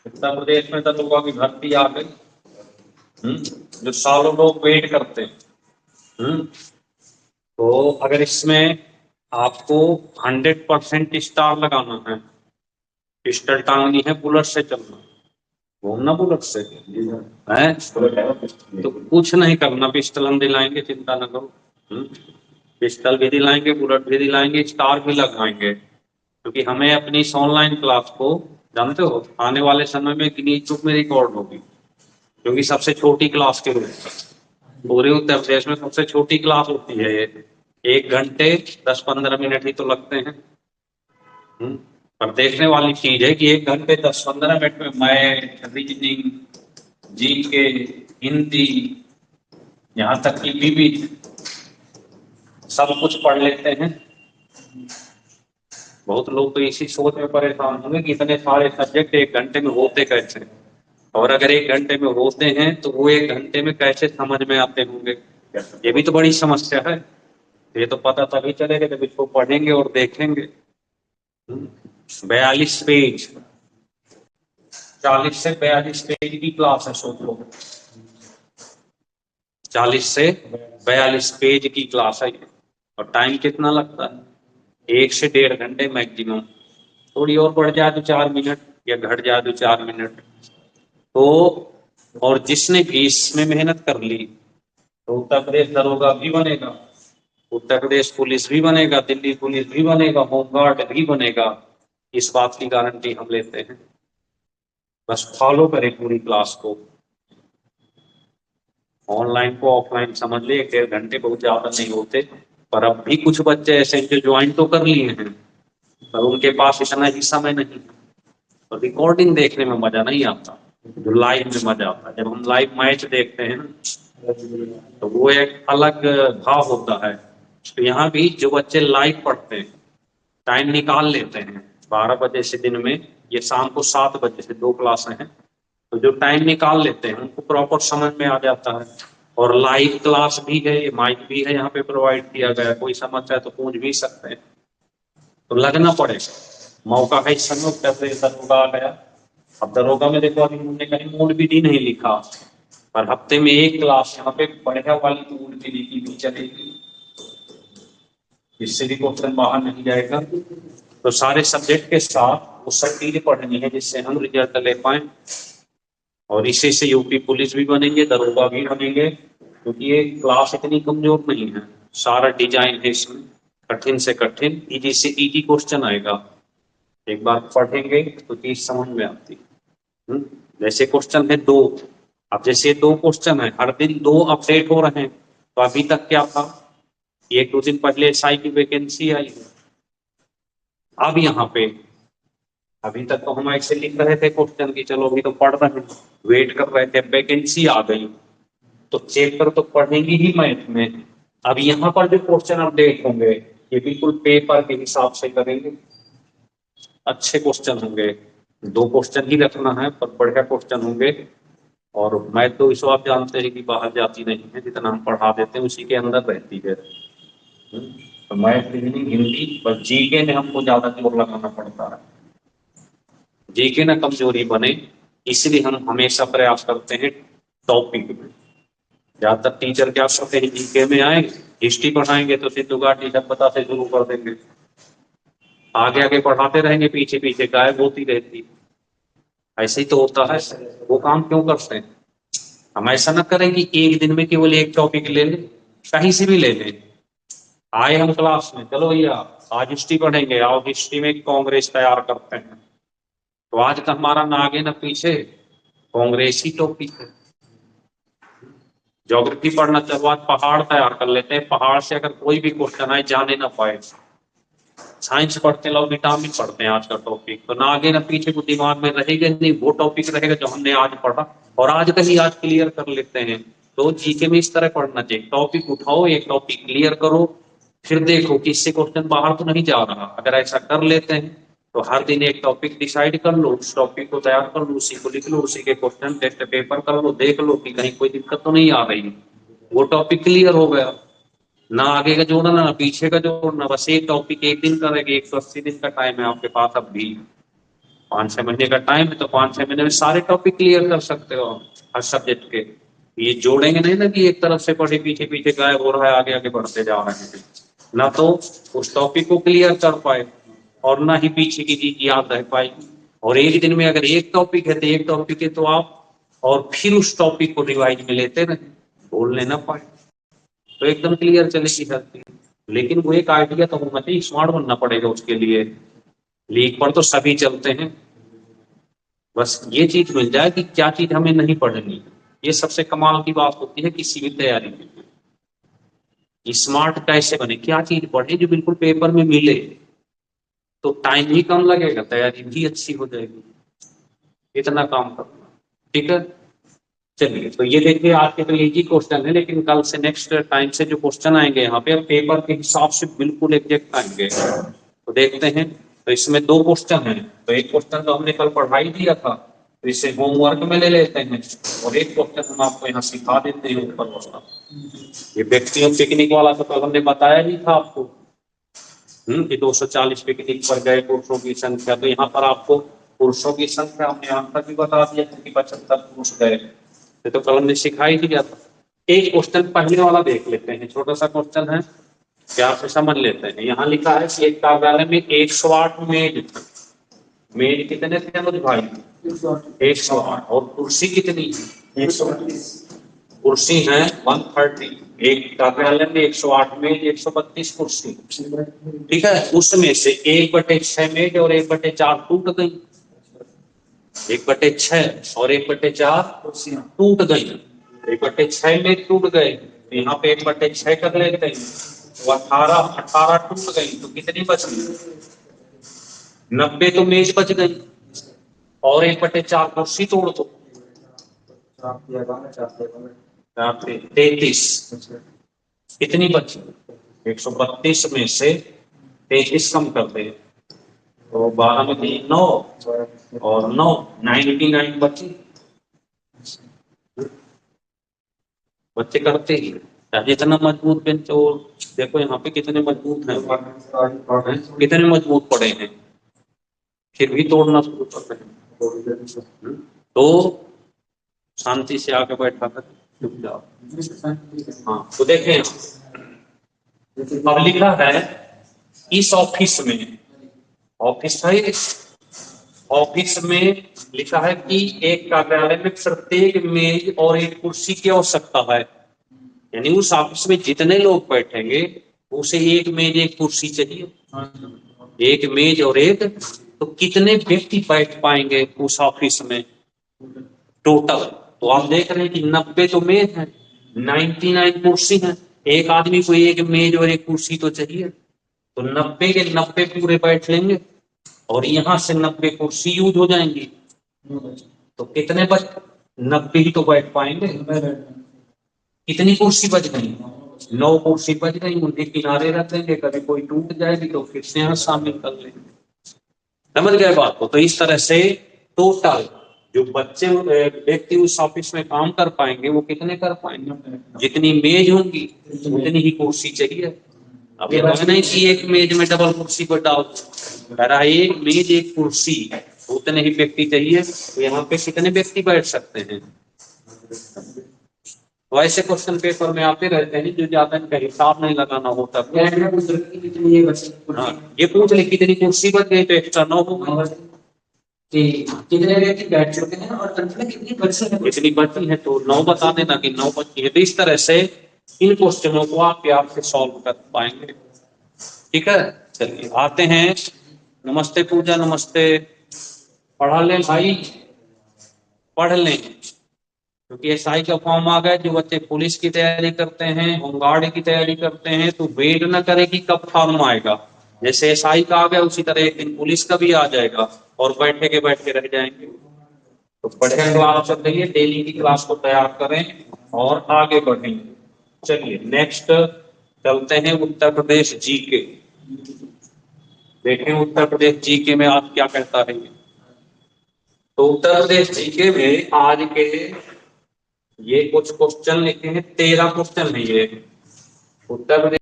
उत्तर प्रदेश में दरोगा की भर्ती आ गई। जो सालों लोग वेट करते हैं। हम्म तो अगर इसमें आपको 100% स्टार लगाना है, पिस्टल टांगनी है, बुलेट से चलना, घूमना बुलेट से है, तो कुछ नहीं करना, पिस्टल हम दिलाएंगे, चिंता न करो। हम्म, पिस्टल भी दिलाएंगे, बुलेट भी दिलाएंगे, स्टार भी लगाएंगे, क्योंकि हमें अपनी इस ऑनलाइन क्लास को, जानते हो, आने वाले समय में गिनीज बुक में रिकॉर्ड होगी, क्योंकि सबसे छोटी क्लास के रूप में पूरे उत्तर प्रदेश में सबसे छोटी क्लास होती है ये। 1 घंटे 10-15 मिनट ही तो लगते हैं। हम्म, पर देखने वाली चीज है कि 1 घंटे 10-15 मिनट में मैथ, रीजनिंग, जीके, हिंदी, यहाँ तक कि बीबी सब कुछ पढ़ लेते हैं। बहुत लोग तो इसी सोच में परेशान होंगे कि इतने सारे सब्जेक्ट 1 घंटे में होते कैसे, और अगर 1 घंटे में होते हैं तो वो 1 घंटे में कैसे समझ में आते होंगे, ये भी तो बड़ी समस्या है। ये तो पता तभी चलेगा जब इसको पढ़ेंगे और देखेंगे। 42 पेज, 40 से 42 पेज की क्लास है, सोच लो। 40 से 42 पेज की क्लास है, और टाइम कितना लगता है? 1 से 1.5 घंटे मैक्सिमम। थोड़ी और बढ़ जाए तो 4 मिनट, या घट जाए तो 4 मिनट। तो और जिसने भी इसमें मेहनत कर ली तो उत्तर प्रदेश दरोगा भी बनेगा, उत्तर प्रदेश पुलिस भी बनेगा, दिल्ली पुलिस भी बनेगा, होमगार्ड भी बनेगा। इस बात की गारंटी हम लेते हैं। बस फॉलो करें पूरी क्लास को, ऑनलाइन को ऑफलाइन समझ ले। 1-1.5 घंटे बहुत ज्यादा नहीं होते, पर अब भी कुछ बच्चे ऐसे हैं जो ज्वाइन तो कर लिए हैं, पर उनके पास इतना ही समय नहीं। तो रिकॉर्डिंग देखने में मजा नहीं आता, जो लाइव में मजा आता है। जब हम लाइव मैच देखते हैं ना, तो वो एक अलग भाव होता है। तो यहाँ भी जो बच्चे लाइव पढ़ते हैं, टाइम निकाल लेते हैं 12 बजे से दिन में, ये शाम को 7 बजे से 2 क्लासें हैं, तो जो टाइम निकाल लेते हैं उनको प्रॉपर समझ में आ जाता है। और लाइव क्लास भी है, माइक भी है यहाँ पे प्रोवाइड किया गया है, कोई समस्या है तो पूछ भी सकते हैं। तो लगना पड़ेगा, मौका है इस समय। उत्तर प्रदेश दरोगा आ गया। अब दरोगा में देखो, अभी उन्होंने कहीं मूड विधि नहीं लिखा, पर हफ्ते में एक क्लास यहाँ पे बढ़िया वाली तो मूड विधि की भी चलेगी, इससे भी क्वेश्चन बाहर नहीं जाएगा। तो सारे सब्जेक्ट के साथ वो सब चीजें पढ़नी है जिससे हम रिजल्ट ले पाए, और इसी से यूपी पुलिस भी बनेंगे, दरोगा भी बनेंगे, क्योंकि ये क्लास इतनी कमजोर नहीं है। सारा डिजाइन है इसमें, कठिन से कठिन, इजी से इजी क्वेश्चन आएगा। एक बार पढ़ेंगे तो चीज समझ में आती। जैसे क्वेश्चन है 2, अब जैसे 2 क्वेश्चन है, हर दिन 2 अपडेट हो रहे हैं, तो अभी तक क्या था? 1-2 दिन पहले एसआई की वैकेंसी आई है। अब यहाँ पे अभी तक तो हम ऐसे लिख रहे थे क्वेश्चन की, चलो अभी तो पढ़ रहे हैं, वेट कर रहे थे, वैकेंसी आ गई, तो चैप्टर तो पढ़ेंगे ही मैथ में। अब यहाँ पर जो क्वेश्चन अपडेट होंगे, ये बिल्कुल पेपर के हिसाब से करेंगे, अच्छे क्वेश्चन होंगे। 2 क्वेश्चन ही रखना है, पर बढ़िया क्वेश्चन होंगे। और मैथ तो इस आप जानते हैं कि बाहर जाती नहीं है, जितना हम पढ़ा देते हैं उसी के अंदर रहती है। तो मैथ, रीजनिंग, हिंदी, बस जीके में हमको ज्यादा जोर लगाना पड़ता है, जीके ना कमजोरी बने, इसलिए हम हमेशा प्रयास करते हैं टॉपिक में। ज्यादातर टीचर क्या करते हैं, जीके में आए, हिस्ट्री पढ़ाएंगे तो सिद्धू घाटी सभ्यता से शुरू कर देंगे, आगे आगे पढ़ाते रहेंगे, पीछे पीछे गायब होती रहती। ऐसे ही तो होता है। वो काम क्यों करते हैं? हम ऐसा ना करें कि एक दिन में केवल एक टॉपिक ले लें, कहीं से भी ले लें। आए हम क्लास में, चलो भैया आज हिस्ट्री पढ़ेंगे, आओ हिस्ट्री में कांग्रेस तैयार करते हैं, तो आज का हमारा ना आगे ना पीछे कांग्रेस ही टॉपिक है। ज्योग्राफी पढ़ना चलो, आज पहाड़ तैयार कर लेते हैं, पहाड़ से अगर कोई भी क्वेश्चन आए जाने ना पाए। साइंस पढ़ते लोग विटामिन पढ़ते हैं, आज का टॉपिक तो ना आगे ना पीछे को दिमाग में रहेगा नहीं, वो टॉपिक रहेगा जो हमने आज पढ़ा, और आज का ही आज क्लियर कर लेते हैं। तो जीके में इस तरह पढ़ना चाहिए, टॉपिक उठाओ, एक टॉपिक क्लियर करो, फिर देखो कि इससे क्वेश्चन बाहर तो नहीं जा रहा। अगर ऐसा कर लेते हैं तो हर दिन एक टॉपिक डिसाइड कर लो, उस टॉपिक को तैयार कर लो, उसी को लिख लो, उसी के क्वेश्चन टेस्ट पेपर कर लो, देख लो कि कहीं कोई दिक्कत तो नहीं आ रही, वो टॉपिक क्लियर हो गया। ना आगे का जोड़ना ना पीछे का जोड़ना, बस एक टॉपिक एक दिन करेंगे, 180 दिन का टाइम है आपके पास अब भी। 5-6 महीने का टाइम है, तो 5-6 महीने में सारे टॉपिक क्लियर कर सकते हो हर सब्जेक्ट के। ये जोड़ेंगे नहीं ना कि एक तरफ से पढ़े पीछे पीछे गायब हो रहा है, आगे आगे बढ़ते जा रहे हैं, ना तो उस टॉपिक को क्लियर कर पाए और ना ही पीछे की चीज याद रह पाए। और एक दिन में अगर एक टॉपिक है तो एक टॉपिक है तो आप और फिर उस टॉपिक को रिवाइज में लेते रहे, बोलने ना पाए, तो एकदम क्लियर चलेगी हर चीज। लेकिन वो एक आइडिया तो होना चाहिए, स्मार्ट बनना पड़ेगा उसके लिए। लीक पर तो सभी चलते हैं, बस ये चीज मिल जाए कि क्या चीज हमें नहीं पढ़नी। ये सबसे कमाल की बात होती है किसी भी तैयारी में, स्मार्ट कैसे बने, क्या चीज पढ़े जो बिल्कुल पेपर में मिले, तो टाइम भी कम लगेगा, तैयारी भी अच्छी हो जाएगी। इतना काम करना, ठीक है। चलिए, तो ये देखिए आज के तो इजी क्वेश्चन है, लेकिन कल से नेक्स्ट टाइम से जो क्वेश्चन आएंगे यहाँ पे पेपर के हिसाब से बिल्कुल एग्जैक्ट आएंगे, तो देखते हैं। तो इसमें 2 क्वेश्चन हैं, तो एक क्वेश्चन तो हमने कल पढ़ाई दिया था, तो इसे होमवर्क में ले लेते हैं, और एक क्वेश्चन हम आपको यहाँ सिखा देते हैं ऊपर वाला। ये व्यक्तियों पिकनिक वाला तो कल हमने बताया ही था आपको, कि 240 पिकनिक पर गए पुरुषों की संख्या, तो यहाँ पर आपको पुरुषों की संख्या हमने आंसर भी बता दिया कि 75 पुरुष गए, तो कल हमने सिखाई दिया था। एक क्वेश्चन पहले वाला देख लेते हैं, छोटा सा क्वेश्चन है, प्यार से समझ लेते हैं। यहाँ लिखा है कि एक कार्यालय में 108 मेज, मेज कितने थे मुझे भाई? 108। और कुर्सी कितनी? 132 कुर्सी है 130। एक कार्यालय में 108 मेज, 132 कुर्सी, ठीक है। उसमें से 1/6 मेज और 1/4 टूट गई, 1/6 और 1/4 कुर्सियां टूट गई। 1/6 में टूट गए, तो यहाँ पे 1/6 कर लेते हैं, तो 18 टूट गई, तो कितनी बच गई? 90 तो मेज बच गई, और 1/4 कुर्सी तोड़ दो, 33, कितनी बची? 132 में से 33 कम करते हैं, तो 12 में 3 9 और 9 99 बची। बच्चे करते ही जितना मजबूत बेंच, और देखो यहाँ पे कितने मजबूत हैं, कितने मजबूत पड़े हैं, फिर भी तोड़ना शुरू करते हैं। तो शांति से आके बैठा कर चुप जाओ। हाँ, तो देखें अब लिखा है इस ऑफिस में, ऑफिस है, ऑफिस में लिखा है कि एक कार्यालय में प्रत्येक मेज और एक कुर्सी की आवश्यकता है, यानी उस ऑफिस में जितने लोग बैठेंगे उसे एक मेज एक कुर्सी चाहिए, एक मेज और एक, तो कितने व्यक्ति बैठ पाएंगे उस ऑफिस में टोटल? तो आप देख रहे हैं कि 90 तो मेज है, 99 कुर्सी है, एक आदमी को एक मेज और एक कुर्सी तो चाहिए, तो 90 के 90 पूरे बैठ लेंगे, और यहाँ से 90 कुर्सी यूज हो जाएंगी, तो कितने बच? 90 ही तो बैठ पाएंगे। कितनी कुर्सी बच गई? 9 कुर्सी बच गई, उनके किनारे रख देंगे, कभी कोई टूट जाएगी तो फिर से यहाँ शामिल कर लेंगे। समझ गए बात को? तो इस तरह से टोटल जो बच्चे व्यक्ति उस ऑफिस में काम कर पाएंगे वो कितने कर पाएंगे? जितनी मेज होंगी उतनी ही कुर्सी चाहिए। अब ये नहीं कि एक मेज में डबल कुर्सी को डाल, एक मेज एक कुर्सी, उतने ही व्यक्ति चाहिए, तो यहाँ पे कितने व्यक्ति बैठ सकते हैं? वैसे क्वेश्चन पेपर में आते रहते हैं जो ज्यादा इनका हिसाब नहीं लगाना होता, ये पूछ ले कितनी कुर्सी बच गई तो एक्स्ट्रा 9 हो गई, कितने व्यक्ति बैठ चुके हैं और कितनी बची है तो 9 बता देना कि 9 बची है। तो इस तरह से इन क्वेश्चनों को आप प्यार से सॉल्व कर पाएंगे, ठीक है। चलिए आते हैं, नमस्ते पूजा, नमस्ते। पढ़ा लें भाई, पढ़ लें, क्योंकि एसआई का फॉर्म आ गया। जो बच्चे पुलिस की तैयारी करते हैं, होमगार्ड की तैयारी करते हैं, तो वेट ना करें कि कब फॉर्म आएगा। जैसे एसआई का आ गया उसी तरह एक दिन पुलिस का भी आ जाएगा, और बैठे के रह जाएंगे। तो बढ़िया क्लास चल रही है, डेली की क्लास को तैयार करें और आगे बढ़ेंगे। चलिए नेक्स्ट चलते हैं उत्तर प्रदेश जीके। देखें उत्तर प्रदेश जीके में आज क्या कहता है। तो उत्तर प्रदेश जीके में आज के ये कुछ क्वेश्चन लिखे हैं, 13 क्वेश्चन है ये उत्तर प्रदेश